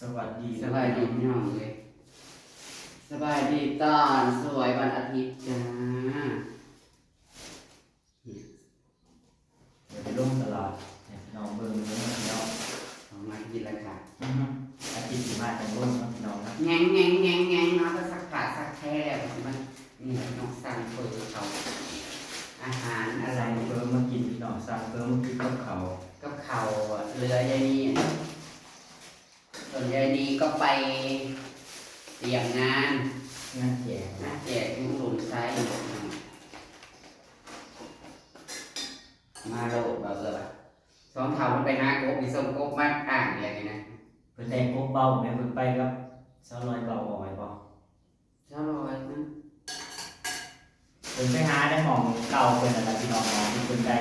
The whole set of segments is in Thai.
สวัสดีสบายดีพี่น้องเลยสบายดีตอนสวยวันอาทิตย์จ้าเดี๋ยวไปลงตลาดเนี่ยพี่น้องเบิ่งเบิ่งพี่น้องของมากินแล้วค่ะอาทิตย์ที่มาจังลงเนาะพี่น้องนะแงงเนาะก็สักขาสักแท้แล้วมันนี่น้องสั่งเปิดเขาอาหารอะไร สั่งเพิ่มมากินพี่น้องสั่งเพิ่มมากินกับเขาวกับเขาเรือยายนี่ส่วนยายนี้ก็ไปเตรียมงาน งานแจก นะแจกยุหลุนไซส์มาโลดแบบสองเท่ามันไปหากบมีส้มกบมากอ่างอะไรนี่นะ เพิ่นได้กบเบาแม่เพิ่นไปกับสาวน้อยเบาอ่อยบ่ เจ้าลอยนะ เพิ่นไปหาได้หม่องเก่าเพิ่นน่ะล่ะพี่น้องที่เพิ่นได้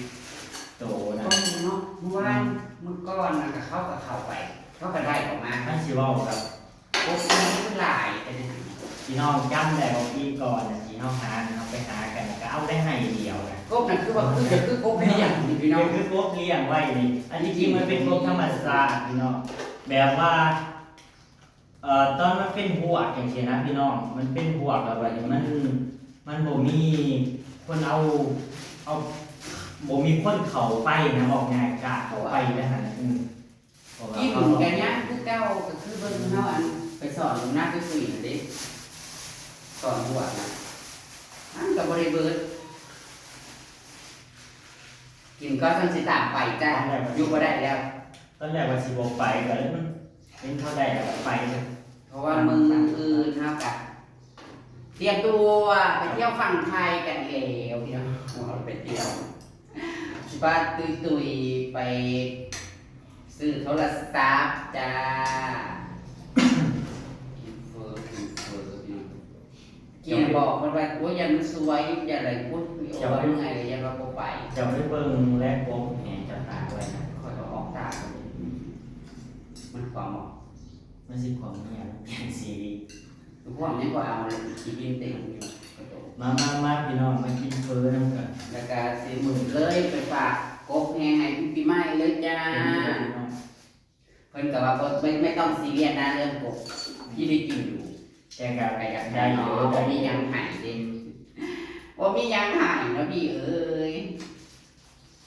60โตนะ ก็มีเนาะเมื่อวานเมื่อก่อนนะก็เข้าไปเขาก็ได้ออกมา มันสิเว้ากับ กบมันหลายแต่เนี่ย พี่น้องจำได้ว่าปีก่อนน่ะที่เฮาหาเฮาไปหากันก็เอาได้ให้เดียวนะ กบนั่นคือว่าคือกบเลี้ยงนี่พี่น้อง คือกบเลี้ยงไว้นี่อันที่จริงมันเป็นกบธรรมชาติพี่น้องแบบว่าตอนมันเป็นหัวกอย่างเช่นนะพี่น้องมันเป็นหัวกแบบนี้มันบ่มีคนเอาบ่มีคนเข้าไปนะบอกง่ายกะเข้าไปนะฮะกินกันเนี่ยคือเก้าก็คือเบิ่งเฮาอันไปสอนหน้าไปคุยน่ะเด้สอนหัวนะอันก็บ่ได้เบิดกินก็ต้องสิตามไปจ้าอยู่บ่ได้แล้ว ตอนแรกว่าสิบ่ไปก็เลยมันเป็นเท่าใดแล้วไปเลย เพราะว่ามึงอื่นเฮาก็เตรียมตัวไปเที่ยวฝั่งไทยกันแล้วพี่น้องเราไปเที่ยวบ้านตุยไปซื้อโทรศัพท์จ้ากินบอกมันว่าโอ้ยยันสวยยันอะไรพูดโอ้ยไงยันว่าบ่ไป จะไม่เบิ่งแลกกบแหงจะตากไว้นะ คอยออกตามันความเหมาะ มันสิความเนี่ยมันเป็นซีรีส์ ทุกคนนี่ก็เอาขีดดินเต็มอยู่ มาพี่น้องมากินเฟอร์นำกัน แล้วก็สิหมื่นเลยไปฝากกบแห้งให้ปีใหม่เลยจ้าเพิ่นก็ว่าไม่ต้องซีเรียสนะเรื่องกบพี่ได้กินอยู่ แต่กับ ไปอยาก ได้ ได้ อยู่ เนาะ ได้ มียังหายเด้ว่ามียังหายนะพี่เอ้ย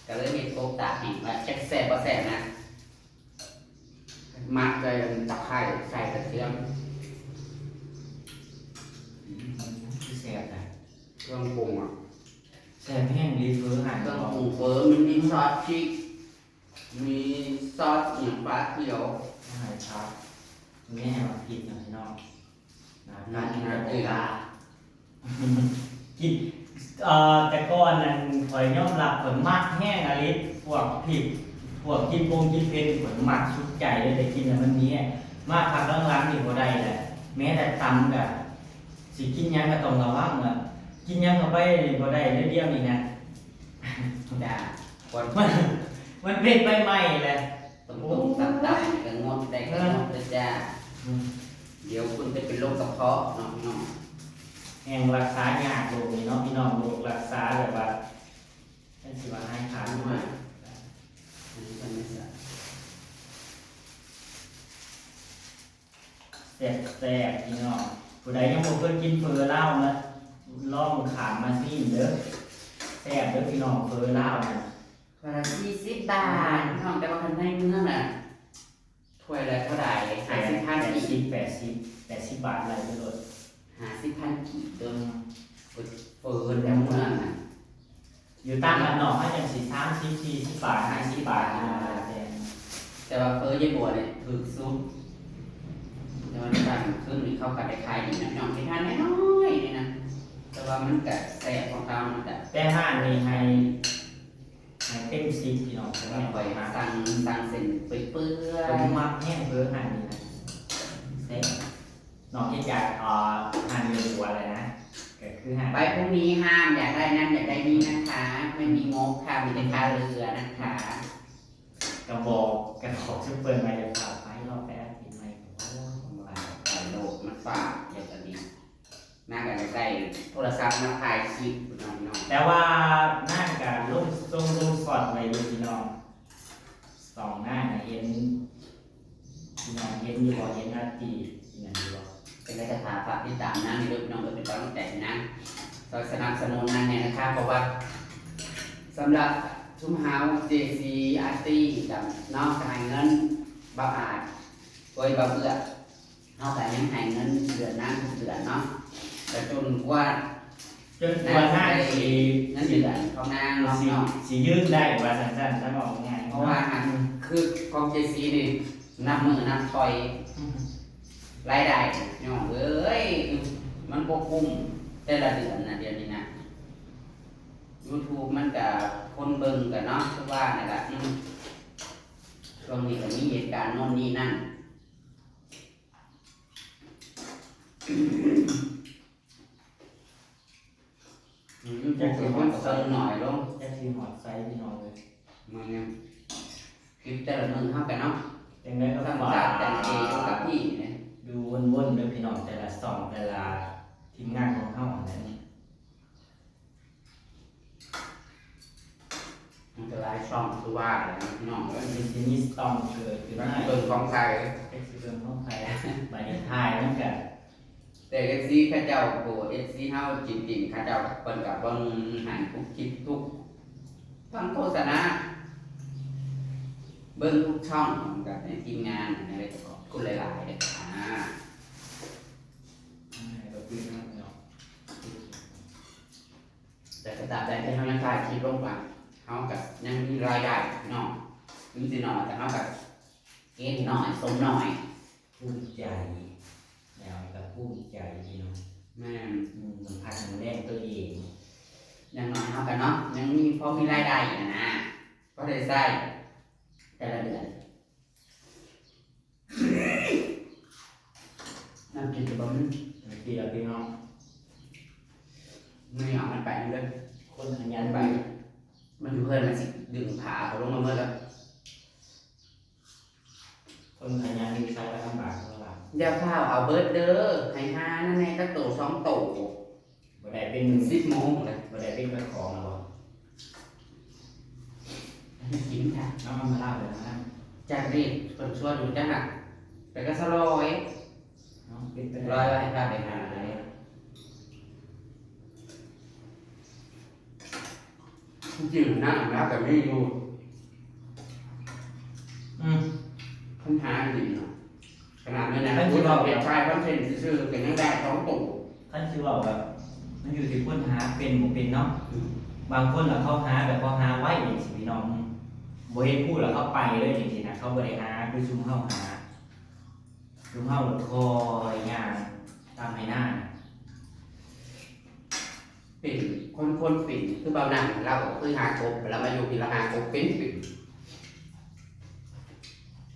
ก็เลยมีกบตากแห้งแล้วแซ่บบ่แซ่บนะมักเลยตะไคร้ใส่กระเทียม แซ่บนะ เครื่องปรุงอ่ะ แซ่บแห้งรีเฟอร์หาย เค ไป รื่อง หม ปรุ ด งเฟิร์มมันมีซอสพริกมีซอสหยังปลาเขียว หายชับแม่มาผิดนะพี่น้องนะ นั่น กิน นะ กับ เอ้ย ตากินแต่ก่อนนั้นคอยยอมรับผลมากแห้งอะไรพวกผิดพวกกินกินเผ็ดผลมากชุดใจเลยแต่กินแล้วมันมีมากพักหลังๆนี่บ่ได้แหละแม้แต่ตำกับสิกินยังก็ต้องระวังอ่ะกินยังเข้าไปบ่ได้เดียวนี่นะ จ้าคน มันเป็นไปใหม่แหละ ต้มตับก็งดได้ก็งดเลยจ้าเดี๋ยวคุณจะเป็นโรคกระเพาะเนาะพี่น้อง แห่งรักษายากโรคนี้เนาะพี่น้องโรครักษาแบบว่าเป็นสิว่าให้ขาดมาก อันนี้ก็ไม่ใช่ แซ่บพี่น้องผู้ใดยังบ่เคยกินเฟอร์เล่าวนะลองขามมาซิเด้อแซ่บเด้อพี่น้องเฟอร์เล่าวนะ คนละ20 บาทพี่น้องแต่ว่าคันในเมืองน่ะถ้วยละเท่าไหร่50,000กีบ 80บาทอะไรไปเลย 50,000กีบเดิมเปิดแล้วเมืองน่ะ อยู่ตามบ้านนอกให้จังสิ30 40บาท50บาทนี่นะแต่ แต่ว่าเฟอร์ยายบัวเนี่ยถูกสุดแต่ว่าการเครื่องนี้เข้ากันได้ขายดีนะน้องที่ทานน้อยๆนี่นะแต่ว่ามันก็แซ่บของเรามันก็ แต่ห้านนี่ให้เต็ม10พี่น้องเพราะ เรา ว่า ไป ไปหา สั่งเส้นเปื่อย ผมมักแห้งเฟอร์ห้านนี่นะแซ่บนอกจากห้านเนื้อวัวเลยนะก็คือห้าน ๆไปพรุ่งนี้ห้ามอยากได้นั่นอยากได้นี่นะคะ ไม่มีงบค่ะมีแต่ค่าเรือนะคะ กระบอกกระบอกซุปเปอร์มาจะพาไปรอบแป๊บกินไหมโอ้ของเรา แต่โลกมันฝากอย่างนี้น่ากันได้โทรศัพท์มาถ่ายคลิปน้อง แต่ว่าหน้ากับลูกทรงลูกสอดไว้ดูพี่น้องสองหน้าน่ะเห็น พี่น้องเห็นอยู่บ่เห็นหน้าตีที่นั่นอยู่บ่ เป็นไรจะพาฝากติดตามนะในเรื่องน้องเป็นกำลังใจนะซอยสนับสนุนนั่นเนี่ยนะครับเพราะว่าสำหรับชุมเฮา JC อาร์ตี้กับน้องจ่ายเงินบ่อาจโดยบ่เบื่อเฮาแต่ยังให้เงินเดือนนั้นทุกเดือนเนาะแต่จนกว่า จนกว่าหน้าสิ เงินเดือนของนางเนาะ สิยืดได้ว่าสั้นๆถ้าบอกง่าย เพราะว่าคือของ JC นี่นับมือนับถอยรายได้เนาะเอ้ยมันบ่คุ้มแต่ละเดือนนะเดือนนี้นะ YouTube มันก็คนเบิ่งกันเนาะคือว่านั่นแหละช่วงนี้ก็มีเหตุการณ์โน่นนี่นั่นจะคือมันเติมหน่อยลง จะสิหอดไซส์พี่น้องเลย มันเนี่ยคลิปแต่ละมือเท่ากันเนาะ จังได้ก็ ทำ ฝา จาก ก แต่งเองกับพี่เนี่ย ดูวนๆเด้อพี่น้องแต่ละสองแต่ละทีมงานของเฮาอันนั้น มันจะไล่ช่องคือว่าอะไรนะพี่น้องเอ้ย มีทีนี้ต้องเกิดขึ้น มัน ได้ เบิ่งของใคร เอ็กซิเบิร์ของใครใบทายนั่นก็ แต่เอฟซีข้าเจ้าโบเอฟซีเฮาจริงๆข้าเจ้าเปิ้นกับเบิ่งหันทุกคลิปทุกทั้งโฆษณาเบิ่งทุกช่องกับในทีมงานอะไรก็ขอบคุณหลายๆเด้อค่ะ ก็คือนั่นเนาะ แต่กระตาได้ที่เฮายังถ่ายคลิปลงไปเฮากับยังมีรายได้พี่น้องถึงสิน้อยแต่เฮากับเกณฑ์น้อยสมน้อย ภูมิใจแนวกับภูมิใจพี่น้อง แม่น สัมผัสแรงตัวเอง ยังน้อยเฮากันเนาะยังมีพอมีรายได้นะก็ได้ใช้แต่ละเดือนน้ำกินจะบ่มี ที่เราพี่น้อง ไม่เอามันไปเลย คนขยัน ไป ไป มันอยู่เพื่อนมันสิดึงขาเขาลงมาเมื่อแล้ว คนขยันมีใช้ลำบากเท่าไหร่ อย่าพาเอาเบิร์ดเด้อให้หานั่นในตะโตสองโต บ่ได้เป็น 10 โมงเลย บ่ได้เป็นเจ้าของหรอก กินค่ะ น้องมาเล่าเลยนะ จากรีดคนชวนอยู่จังหักแต่ก็สลอย น้องเป็นไป ลอยไว้ให้พาไปหาเลยจริงๆนั่งแล้วแต่ไม่อยู่ ปัญหาดีเนาะขนาดนั้นนะคุณเราเปลี่ยนไฟคอนเทนต์ซื่อๆเป็นยังได้สองตู่ ท่านคือว่าแบบมันอยู่ที่คนหาเป็นบ่เป็นเนาะบางคนเขาหาแบบเขาหาไว้อย่างสิพี่น้องบ่เฮ็ดพูดแล้วเขาไปเลยจริงๆนะเขาบ่ได้หาคือซุมเฮาหาซุมเฮาคอยย่างตามให้หน้า ปิ่นคนปิ่นคือเบาหนังเราก็คือหากบแล้วมาอยู่ที่เราหากบเป็นปิ่น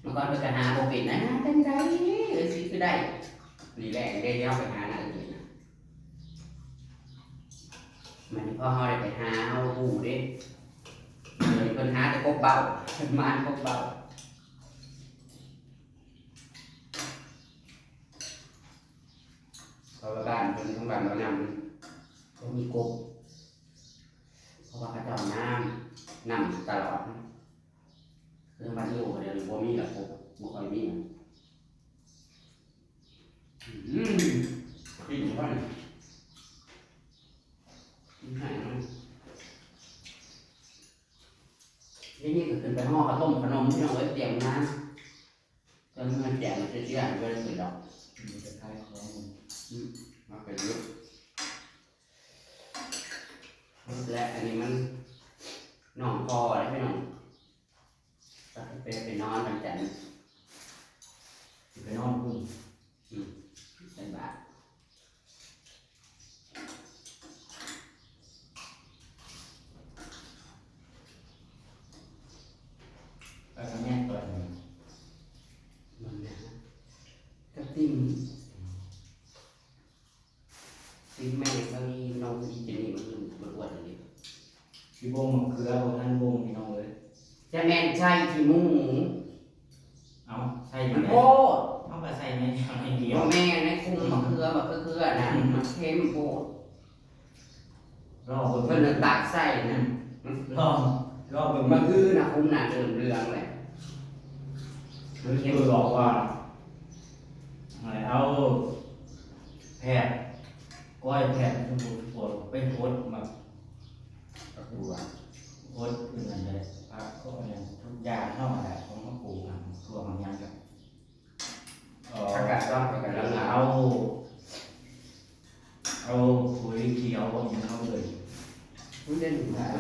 เมื่อก่อนเพื่อนหากบปิ่นนะเป็นไรสิคือได้นี่แหละได้เลี้ยวไปหาหน้าอื่นนะมันพ่อเขาได้ไปหาเอาหูเด้เลยเพิ่นหาแต่กบเบาเพิ่นมานกบเบาเพราะว่าบ้านเพิ่นทั้งบ้านเรานำก็มีกบเพราะว่าเขาเจ้าน้ำตลอดคือมันอยู่เดี๋ยวบ่มีละกบบ่ค่อยมีกินก่อนกินให้มันนี่ก็คือไปห่อข้าวต้มขนมที่เราไว้เตรียมนะจนมันแจกมันจะเชื่อมันก็เลยดอก มีจะคล้ายของ มาเป็นยุคและอันนี้มันหนองคอได้ไหมน้องไปนอนวันจันทร์ ไปนอนพุ่ง เป็นบาท ไปกับแม่ตัวนึง มันนะกระติ้งติ้งแม่ก็มีน้องอีเจนี่มันอ้วนเลย พี่วงมันคือเอาท่านวงพี่น้องเลย จะแม่นใช่ที่หมู เอาใช่อ มั ยู่ น ไหน โคตร เอาไปใส่ในทางในเดียว พ่อแม่ในคุ้มมะเขือแบบเขือนะมันเค็มโคตร รอบเบิ่ เพิ่น ง เลยตักใส่นะ รอบเบิ่ง มันคือนะคุ้มหนาเรืองเลย มันคือบอกว่า จากเท่าไหร่ของเขาปลูกนะทั่วมันยังกับ อากาศร้อนอากาศหนาว เอาปุ๋ยเขียวอย่างเขาเลย คุณเล่นหนาว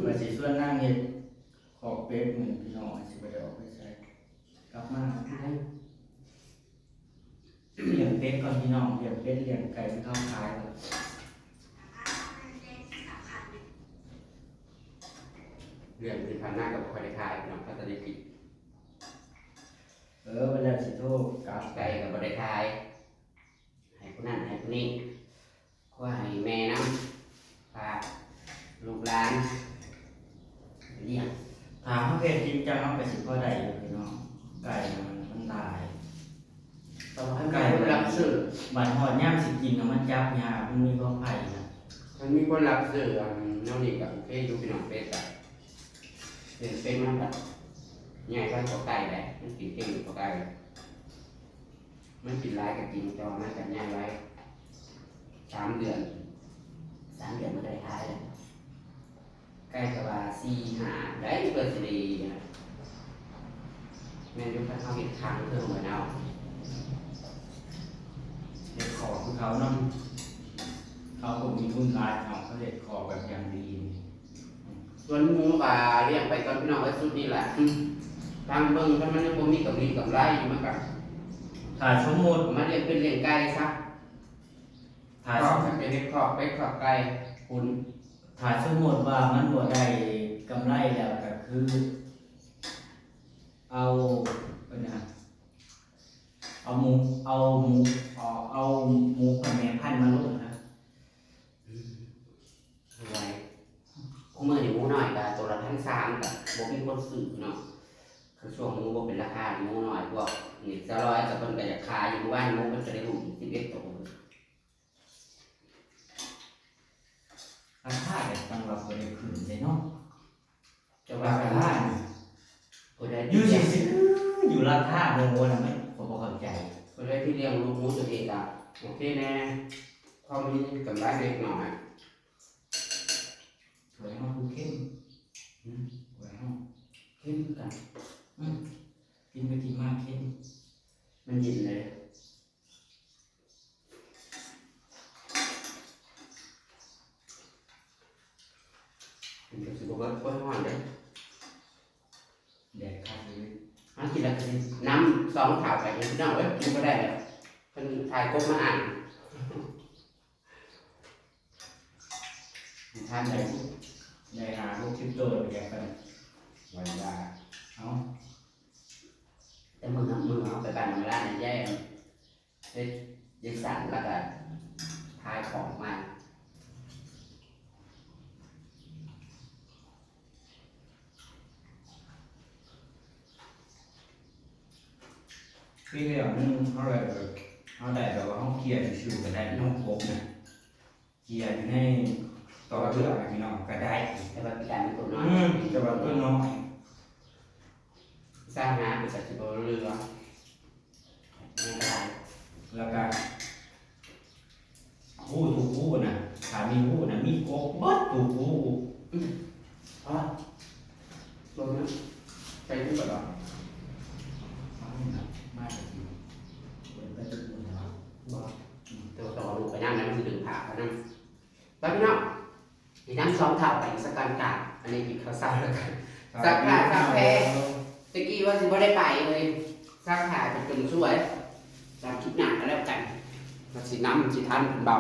ว่าสิส่วนนั่งเห็นขอบเป็ดเหมือนพี่น้องสิไปออกไปใช้กลับมาเลี้ยงเป็ดก่อนพี่น้องเลี้ยงเป็ดเลี้ยงไก่ที่เขาขายเลย เรื่องที่ผ่านหน้ากับคอยได้ขายน้องพัฒนากิจ เวลาสิโทษกลับ ไก่กับบริขายให้ผู้นั้นให้ผู้นี้ก็ให้แม่น้ำฝากลูกหลานเลี้ยง ถามเขาเพจจริงจังเขาไปสิพ่อใดอยู่พี่น้องไก่มันตาย ต้องให้ไก่รับซื้อ บัดหอดย่ามสิกินแล้วมันจับยามันมีความไผ่นะ มันมีคนรับซื้อแนวนี้กับโอเคอยู่พี่น้องเป็ดอะเป็นมันแบบใหญ่กว่าไก่เลยมันกินเก่งกว่าไก่มันกินร้ายกับกินจอมันกันใหญ่ไว้3 เดือนมันได้ขายเลยใกล้กับว่า4-5ได้เปิดสิดีนะแม่นยุคเขาเห็นค้างเครื่องเหมือนเอา เด็ดขอบคือเขาเนาะเขาคงมีทุนรายเขาเด็ดขอบแบบอย่างดี ส่วนหมูป่าเลี้ยงไปตอนพี่น้องไว้สุดนี่แหละทางเบิ่งถ้ามันยังบ่มีกำไรอยู่มันก็ ถ้าสมมติ มาเลี้ยงเป็นเลี้ยงไก่ซะ ถ้า ข ส อ ม บเป็นเฮ็ดขอบเป็ดขอบไก่คุณ ถ้าสมมติว่ามันบ่ได้กำไรแล้วก็คือ เอาเป็นไงเอาหมูกับแม่พันธุ์มาลงนะ อะไรคู่มือนี่หมูน้อยก็ตัวละ1,300ก็บ่มีคนซื้อเนาะคือช่วงหมูบ่เป็นราคาหมูน้อยพวกนี่100ก็เพิ่นก็จะขายอยู่บ้านหมูมันจะได้ลูก11ตัว ราคาแบบจังหวัดบ่ได้ขึ้นเลยเนาะ จะ รา ว่า คา ผู้ใด อยู่สิอยู่ราคาโมนะไม่ผมบ่เข้าใจ ผู้ใดที่เลี้ยงลูกหมูตัวเองก็โอเคแน่พอมีกำไรเล็กน้อย สวยห้องคือเข้มสวยห้อง เข้มกัน กินไปกินมาเข้ม มันเย็นเลยมันจะสุกก็ค่อยห้อนเลย แดดขาดเลย กินแล้วกินน้ำ2 ถาดไปยังพี่น้องกินก็ได้แล้วเพิ่นถ่ายกบมาอ่านทานได้ ได้หาพวกคริปโตไปแกกัน วันว่า เอา แต่มือเอาไปบ้านมาล้านแย่ได้สั่นแล้วก็ทายของมา พี่เรียกนึงเขาเลยเขาได้แบบว่าห้องเคลียร์ชิวๆก็ได้ห้องครบนะเคลียร์อยู่ในต่อเรื่องพี่น้องก็ได้ แต่ว่าพี่การเป็นตัวน้อย แต่ว่าตัวน้อย สร้างหาเป็นสัตว์ตัวเรือไม่ได้ แล้วก็ผู้ถูกผู้นะถ้ามีผู้นะมีครบบัดถูกผู้ อ๋อลงนะไปที่ก่อน มากเลยเปิดประตูนะ บอกตัวต่อลูกไปนั่งแล้วมันดึงผ่าไปนั่งแล้วพี่น้องอีกน้ำ2 เท่าไปสกันกาอันนี้อีกเขาซักแล้วกันซักผ้าซักแพรตะกี้ว่าสิบ่ได้ไปเลยซักผ้าจนช่วยตามคิดหนักก็แล้วกันมาสิน้ำสิทันเบา